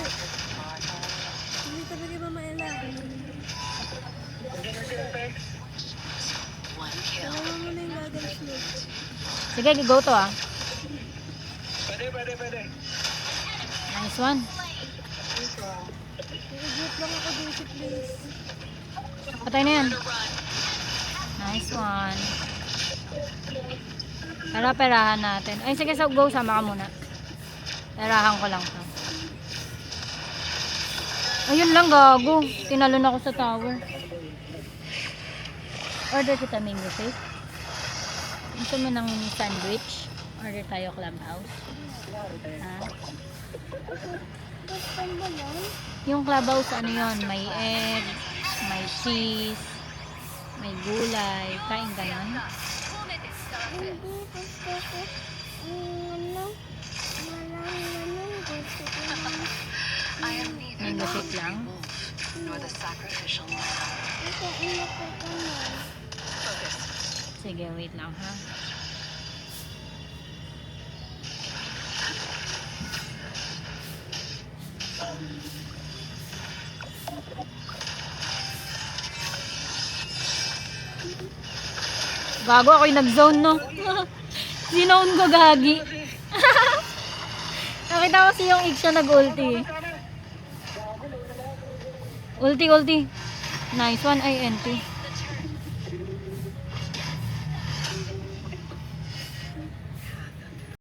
Hindi tabi kay Mama Ella. Dalawa mo na yung goggles mo. Sige, go to ah. Pwede. Nice one. I-group lang ako din si please. Patay na yan. Nice one. Tara, perahan natin. Ay, sige, so go, sama ka muna. Perahan ko lang to. Ayun lang, gago. Tinalon ako sa tower. Order kita mango shake. Gusto mo ng sandwich? Order tayo clubhouse. Ha? Basta ba lang? Yung clubhouse, ano yun? May egg, may cheese, may gulay. Kain ka nun? Hindi, gusto ko. Gusto ko lang. Mango shake lang? Ito, ina ko naman. Sige, wait lang ha. Gago, ako'y nag-zone, no? Zinown ko, gagi. Nakita ko kasi yung Iksha nag-ulti. Ulti. Nice one, INT.